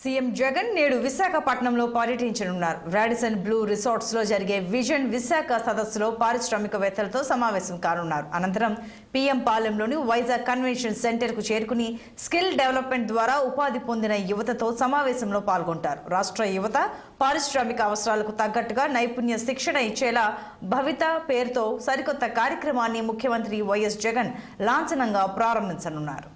CM Jagan నేడు విశాఖపట్నంలో పర్యటించనున్నారు. రాడిసన్ బ్లూ రిసార్ట్స్ లో జరిగే విజన్ విశాఖ సదస్సులో పారిశ్రామికవేత్తలతో సమావేశం కానున్నారు. అనంతరం పీఎం పాలెంలోని వైజాగ్ కన్వెన్షన్ సెంటర్ కు చేరుకుని స్కిల్ డెవలప్మెంట్ ద్వారా ఉపాధి పొందిన యువతతో సమావేశంలో పాల్గొంటారు. రాష్ట్ర యువత పారిశ్రామిక అవసరాలకు తగ్గట్టుగా నైపుణ్య శిక్షణ ఇచ్చేలా భవిత పేరుతో సరికొత్త కార్యక్రమాన్ని ముఖ్యమంత్రి వైఎస్ జగన్ లాంఛనంగా ప్రారంభించనున్నారు.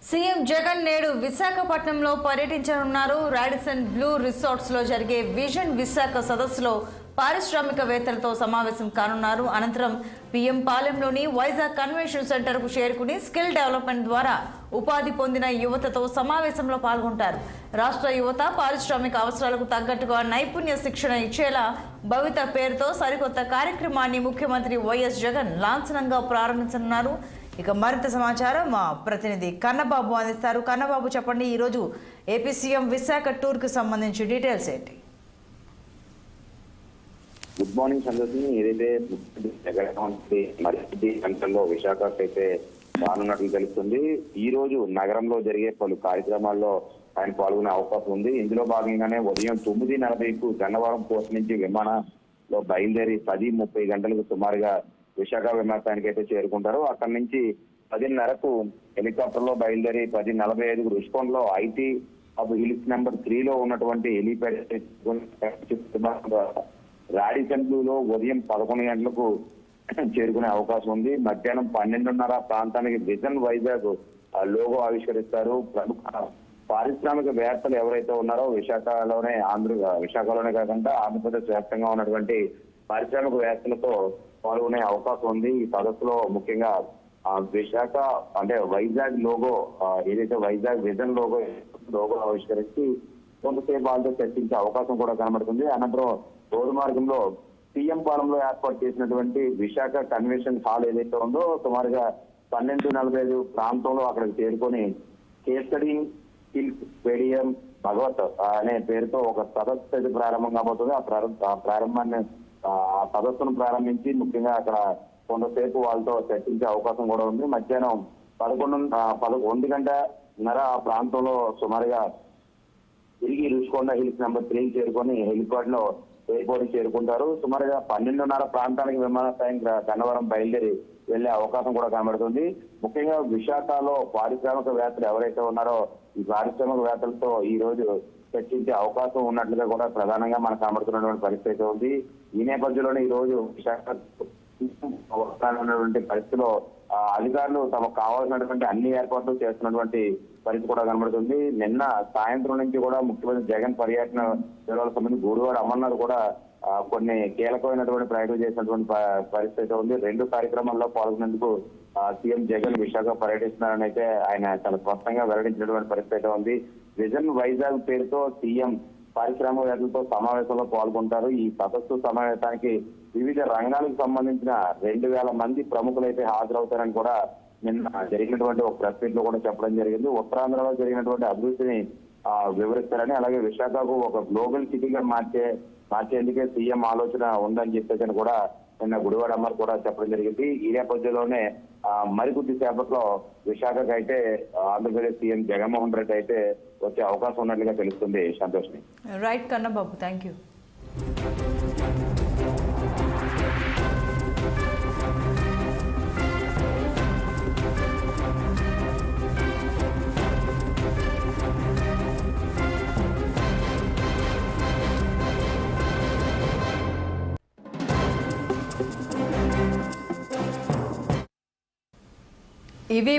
సీఎం జగన్ నేడు విశాఖపట్నంలో పర్యటించనున్నారు. రాడిసన్ బ్లూ రిసార్ట్స్ లో జరిగే విజన్ విశాఖ సదస్సులో పారిశ్రామికవేత్తలతో సమావేశం కానున్నారు. అనంతరం పీఎం పాలెంలోని వైజాగ్ కన్వెన్షన్ సెంటర్ కు చేరుకుని స్కిల్ డెవలప్మెంట్ ద్వారా ఉపాధి పొందిన యువతతో సమావేశంలో పాల్గొంటారు. రాష్ట్ర యువత పారిశ్రామిక అవసరాలకు తగ్గట్టుగా నైపుణ్య శిక్షణ ఇచ్చేలా భవిత పేరుతో సరికొత్త కార్యక్రమాన్ని ముఖ్యమంత్రి వైఎస్ జగన్ లాంఛనంగా ప్రారంభించనున్నారు. ఇక మరింత సమాచారం మా ప్రతినిధి కన్నబాబు అందిస్తారు. కన్నబాబు, చెప్పండి, ఈరోజు ఏపీ సీఎం విశాఖ టూర్ కు సంబంధించి డీటెయిల్స్ ఏంటి? Good morning Santoshini. ఏదైతే మరికొద్ది గంటల్లో విశాఖకు అయితే రానున్నట్లు తెలుస్తుంది. ఈ రోజు నగరంలో జరిగే పలు కార్యక్రమాల్లో ఆయన పాల్గొనే అవకాశం ఉంది. ఇందులో భాగంగానే ఉదయం 9:40కు గన్నవరం పోర్ట్ నుంచి విమానంలో బయలుదేరి 10:30 గంటలకు సుమారుగా విశాఖ విమానానికి అయితే చేరుకుంటారు. అక్కడి నుంచి 10:30కు హెలికాప్టర్ లో బయలుదేరి 10:45కు రుషికొండలో ఐటీ హబ్ హిల్స్ నెంబర్ 3లో ఉన్నటువంటి హెలిప్యాడ్ రాడిసన్ బ్లూలో ఉదయం 11 గంటలకు చేరుకునే అవకాశం ఉంది. మధ్యాహ్నం 12:30 ప్రాంతానికి విజన్ వైజాగ్ లోగో ఆవిష్కరిస్తారు. ప్రముఖ పారిశ్రామిక వేత్తలు ఎవరైతే ఉన్నారో విశాఖలోనే కాకుండా ఆంధ్రప్రదేశ్ వ్యాప్తంగా ఉన్నటువంటి పారిశ్రామిక వేత్తలతో పాల్గొనే అవకాశం ఉంది. ఈ సదస్సులో ముఖ్యంగా విశాఖ అంటే వైజాగ్ లోగో ఏదైతే వైజాగ్ విజన్ లోగో ఆవిష్కరించి కొంతసేపు వాళ్ళతో చర్చించే అవకాశం కూడా కనబడుతుంది. అనంతరం రోడ్డు మార్గంలో పీఎం పాలెంలో ఏర్పాటు చేసినటువంటి విశాఖ కన్వెన్షన్ హాల్ ఏదైతే ఉందో సుమారుగా 12:45 ప్రాంతంలో అక్కడికి చేరుకొని కేసడి హిల్స్ స్టేడియం భగవత్ అనే పేరుతో ఒక సదస్సు అయితే ప్రారంభం కాబోతుంది. ఆ సదస్సును ప్రారంభించి ముఖ్యంగా అక్కడ కొంతసేపు వాళ్ళతో చర్చించే అవకాశం కూడా ఉంది. మధ్యాహ్నం 11 గంటన్నర ఆ ప్రాంతంలో సుమారుగా తిరిగి రుషికొండ హిల్స్ నెంబర్ 3 చేరుకొని హెలిప్యాడ్ లో ఎయిర్పోర్ట్ చేరుకుంటారు. సుమారుగా 12:30 ప్రాంతానికి విమానాశ్రయం గన్నవరం బయలుదేరి వెళ్లే అవకాశం కూడా కనబడుతుంది. ముఖ్యంగా విశాఖలో పారిశ్రామికవేత్తలు ఎవరైతే ఉన్నారో ఈ పారిశ్రామికవేత్తలతో ఈ రోజు చర్చించే అవకాశం ఉన్నట్లుగా కూడా ప్రధానంగా మనకు కనబడుతున్నటువంటి పరిస్థితి ఉంది. ఈ నేపథ్యంలోనే ఈ రోజు విశాఖ ఉన్నటువంటి పరిస్థితిలో అధికారులు తమకు కావాల్సినటువంటి అన్ని ఏర్పాట్లు చేస్తున్నటువంటి పరిస్థితి కూడా కనబడుతుంది. నిన్న సాయంత్రం నుంచి కూడా ముఖ్యమంత్రి జగన్ పర్యటన వివరాలకు సంబంధించి గురువారం అమర్నాథ్ కూడా కొన్ని కీలకమైనటువంటి ప్రయత్నం చేసినటువంటి పరిస్థితి ఉంది. 2 కార్యక్రమాల్లో పాల్గొనేందుకు సీఎం జగన్ విశాఖ పర్యటిస్తున్నారని అయితే ఆయన చాలా స్పష్టంగా వెల్లడించినటువంటి పరిస్థితి ఉంది. విజన్ వైజాగ్ పేరుతో సీఎం పారిశ్రామికవేత్తలతో సమావేశంలో పాల్గొంటారు. ఈ సదస్సు సమావేశానికి వివిధ రంగాలకు సంబంధించిన 2,000 మంది ప్రముఖులు అయితే హాజరవుతారని కూడా నిన్న జరిగినటువంటి ఒక ప్రెస్ మీట్ లో కూడా చెప్పడం జరిగింది. ఉత్తరాంధ్రలో జరిగినటువంటి అభివృద్ధిని వివరిస్తారని, అలాగే విశాఖకు ఒక గ్లోబల్ సిటీగా మార్చేందుకే సీఎం ఆలోచన ఉందని చెప్పేసి కూడా నిన్న గుడివాడ అమర్ కూడా చెప్పడం జరిగింది. ఈ నేపథ్యంలోనే మరికొద్ది సేపట్లో విశాఖకు అయితే ఆంధ్రప్రదేశ్ సీఎం జగన్మోహన్ రెడ్డి అయితే వచ్చే అవకాశం ఉన్నట్లుగా తెలుస్తుంది. సంతోష్ని. Right Kannababu, thank you. ఇవి